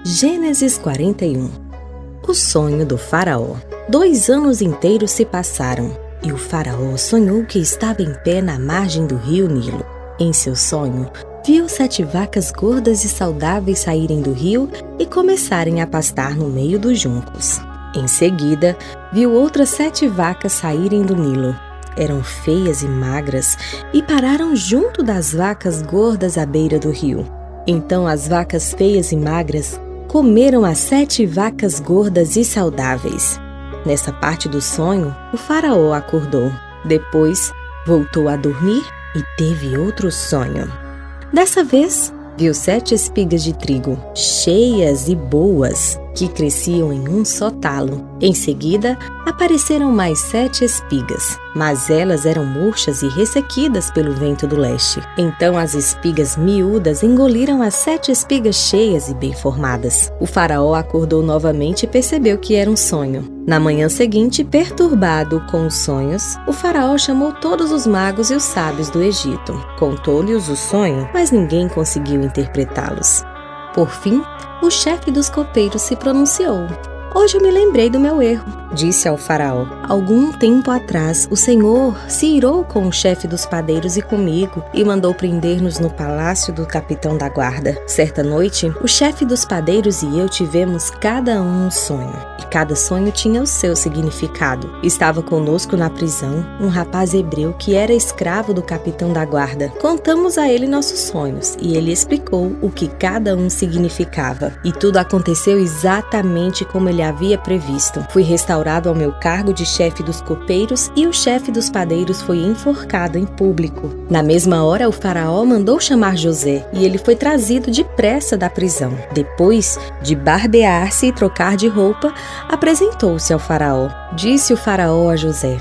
Gênesis 41. O sonho do faraó. 2 anos inteiros se passaram, e o faraó sonhou que estava em pé na margem do rio Nilo. Em seu sonho, viu 7 vacas gordas e saudáveis saírem do rio e começarem a pastar no meio dos juncos. Em seguida, viu outras 7 vacas saírem do Nilo. Eram feias e magras e pararam junto das vacas gordas à beira do rio. Então as vacas feias e magras comeram as 7 vacas gordas e saudáveis. Nessa parte do sonho, o faraó acordou. Depois, voltou a dormir e teve outro sonho. Dessa vez, viu 7 espigas de trigo, cheias e boas, que cresciam em um só talo. Em seguida, apareceram mais 7 espigas, mas elas eram murchas e ressequidas pelo vento do leste. Então as espigas miúdas engoliram as 7 espigas cheias e bem formadas. O faraó acordou novamente e percebeu que era um sonho. Na manhã seguinte, perturbado com os sonhos, o faraó chamou todos os magos e os sábios do Egito. Contou-lhes o sonho, mas ninguém conseguiu interpretá-los. Por fim, o chefe dos copeiros se pronunciou. Hoje eu me lembrei do meu erro, disse ao faraó. Algum tempo atrás, o Senhor se irou com o chefe dos padeiros e comigo e mandou prender-nos no palácio do capitão da guarda. Certa noite, o chefe dos padeiros e eu tivemos cada um sonho, e cada sonho tinha o seu significado. Estava conosco na prisão um rapaz hebreu que era escravo do capitão da guarda. Contamos a ele nossos sonhos, e ele explicou o que cada um significava. E tudo aconteceu exatamente como ele havia previsto. Fui restaurado ao meu cargo de chefe dos copeiros e o chefe dos padeiros foi enforcado em público. Na mesma hora, o faraó mandou chamar José e ele foi trazido depressa da prisão. Depois de barbear-se e trocar de roupa, apresentou-se ao faraó. Disse o faraó a José: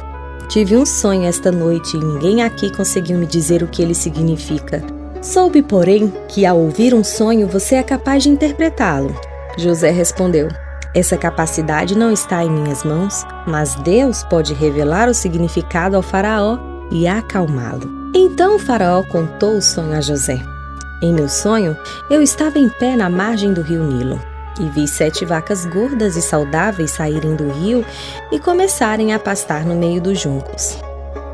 tive um sonho esta noite e ninguém aqui conseguiu me dizer o que ele significa. Soube, porém, que ao ouvir um sonho você é capaz de interpretá-lo. José respondeu: essa capacidade não está em minhas mãos, mas Deus pode revelar o significado ao faraó e acalmá-lo. Então o faraó contou o sonho a José. Em meu sonho, eu estava em pé na margem do rio Nilo e vi 7 vacas gordas e saudáveis saírem do rio e começarem a pastar no meio dos juncos.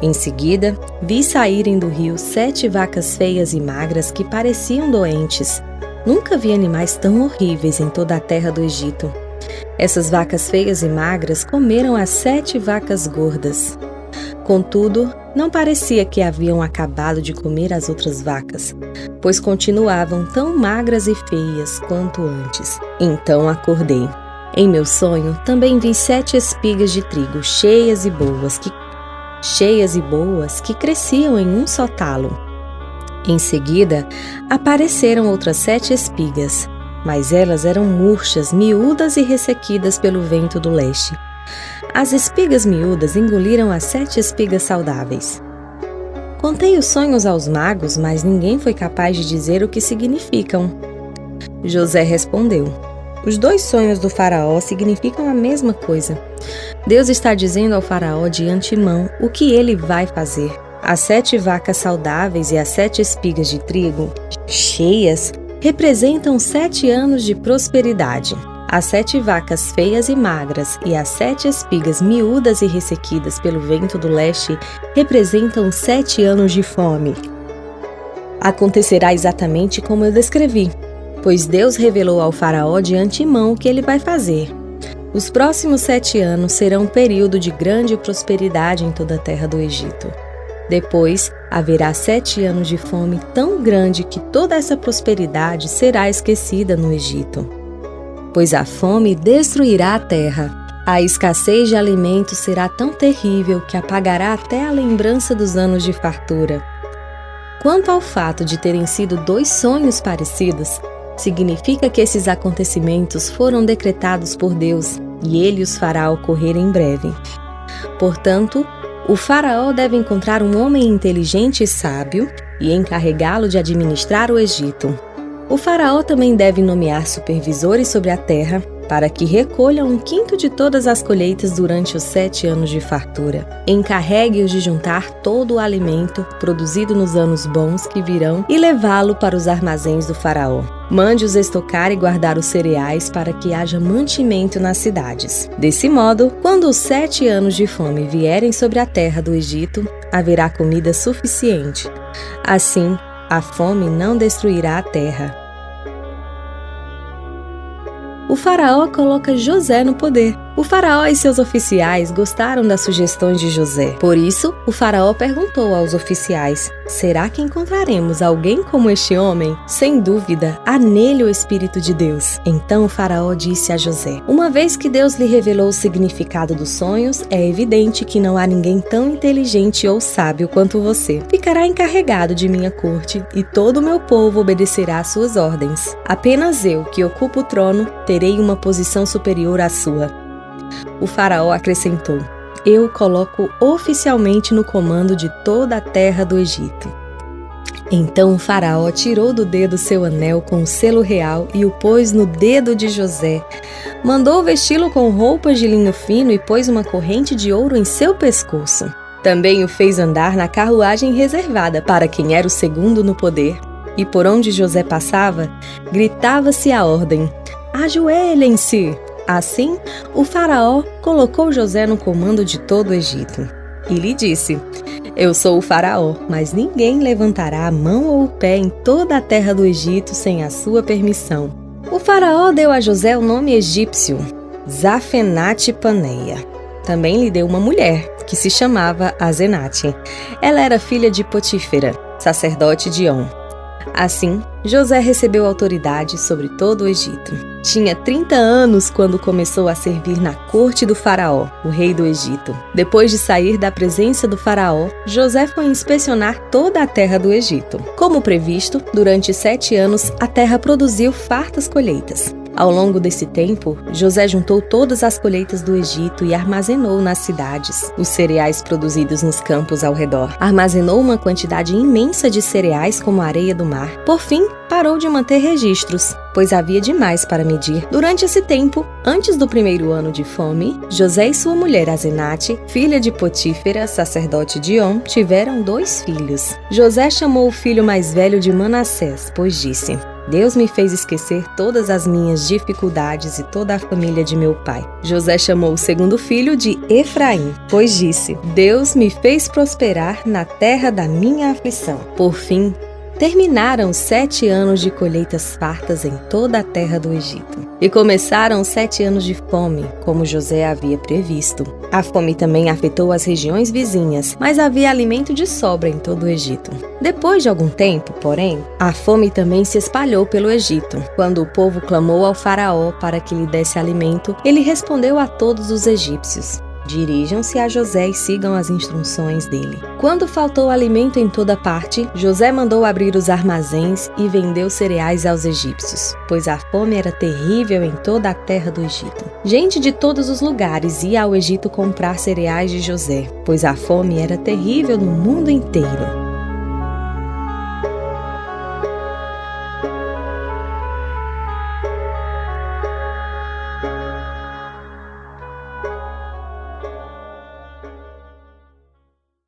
Em seguida, vi saírem do rio 7 vacas feias e magras que pareciam doentes. Nunca vi animais tão horríveis em toda a terra do Egito. Essas vacas feias e magras comeram as 7 vacas gordas. Contudo, não parecia que haviam acabado de comer as outras vacas, pois continuavam tão magras e feias quanto antes. Então acordei. Em meu sonho, também vi 7 espigas de trigo cheias e boas que cresciam em um só talo. Em seguida, apareceram outras 7 espigas, mas elas eram murchas, miúdas e ressequidas pelo vento do leste. As espigas miúdas engoliram as 7 espigas saudáveis. Contei os sonhos aos magos, mas ninguém foi capaz de dizer o que significam. José respondeu: os 2 sonhos do faraó significam a mesma coisa. Deus está dizendo ao faraó de antemão o que ele vai fazer. As 7 vacas saudáveis e as 7 espigas de trigo cheias representam 7 anos de prosperidade. As 7 vacas feias e magras e as 7 espigas miúdas e ressequidas pelo vento do leste representam 7 anos de fome. Acontecerá exatamente como eu descrevi, pois Deus revelou ao faraó de antemão o que ele vai fazer. Os próximos 7 anos serão um período de grande prosperidade em toda a terra do Egito. Depois, haverá 7 anos de fome tão grande que toda essa prosperidade será esquecida no Egito. Pois a fome destruirá a terra. A escassez de alimentos será tão terrível que apagará até a lembrança dos anos de fartura. Quanto ao fato de terem sido 2 sonhos parecidos, significa que esses acontecimentos foram decretados por Deus e ele os fará ocorrer em breve. Portanto, o faraó deve encontrar um homem inteligente e sábio e encarregá-lo de administrar o Egito. O faraó também deve nomear supervisores sobre a terra para que recolham 1/5 de todas as colheitas durante os 7 anos de fartura. Encarregue-os de juntar todo o alimento produzido nos anos bons que virão e levá-lo para os armazéns do faraó. Mande-os estocar e guardar os cereais para que haja mantimento nas cidades. Desse modo, quando os 7 anos de fome vierem sobre a terra do Egito, haverá comida suficiente. Assim, a fome não destruirá a terra. O faraó coloca José no poder. O faraó e seus oficiais gostaram das sugestões de José. Por isso, o faraó perguntou aos oficiais: será que encontraremos alguém como este homem? Sem dúvida, há nele o Espírito de Deus. Então o faraó disse a José: uma vez que Deus lhe revelou o significado dos sonhos, é evidente que não há ninguém tão inteligente ou sábio quanto você. Ficará encarregado de minha corte e todo o meu povo obedecerá às suas ordens. Apenas eu, que ocupo o trono, terei uma posição superior à sua. O faraó acrescentou: eu o coloco oficialmente no comando de toda a terra do Egito. Então o faraó tirou do dedo seu anel com o selo real e o pôs no dedo de José. Mandou vesti-lo com roupas de linho fino e pôs uma corrente de ouro em seu pescoço. Também o fez andar na carruagem reservada para quem era o segundo no poder. E por onde José passava, gritava-se a ordem: ajoelhem-se! Assim, o faraó colocou José no comando de todo o Egito. E lhe disse: eu sou o faraó, mas ninguém levantará a mão ou o pé em toda a terra do Egito sem a sua permissão. O faraó deu a José o nome egípcio, Zafenate-Paneia. Também lhe deu uma mulher, que se chamava Asenate. Ela era filha de Potífera, sacerdote de On. Assim, José recebeu autoridade sobre todo o Egito. Tinha 30 anos quando começou a servir na corte do faraó, o rei do Egito. Depois de sair da presença do faraó, José foi inspecionar toda a terra do Egito. Como previsto, durante 7 anos, a terra produziu fartas colheitas. Ao longo desse tempo, José juntou todas as colheitas do Egito e armazenou nas cidades os cereais produzidos nos campos ao redor. Armazenou uma quantidade imensa de cereais como a areia do mar. Por fim, parou de manter registros, pois havia demais para medir. Durante esse tempo, antes do 1º ano de fome, José e sua mulher Asenate, filha de Potífera, sacerdote de On, tiveram 2 filhos. José chamou o filho mais velho de Manassés, pois disse: Deus me fez esquecer todas as minhas dificuldades e toda a família de meu pai. José chamou o segundo filho de Efraim, pois disse: Deus me fez prosperar na terra da minha aflição. Por fim, terminaram 7 anos de colheitas fartas em toda a terra do Egito. E começaram 7 anos de fome, como José havia previsto. A fome também afetou as regiões vizinhas, mas havia alimento de sobra em todo o Egito. Depois de algum tempo, porém, a fome também se espalhou pelo Egito. Quando o povo clamou ao faraó para que lhe desse alimento, ele respondeu a todos os egípcios: dirijam-se a José e sigam as instruções dele. Quando faltou alimento em toda parte, José mandou abrir os armazéns e vendeu cereais aos egípcios, pois a fome era terrível em toda a terra do Egito. Gente de todos os lugares ia ao Egito comprar cereais de José, pois a fome era terrível no mundo inteiro.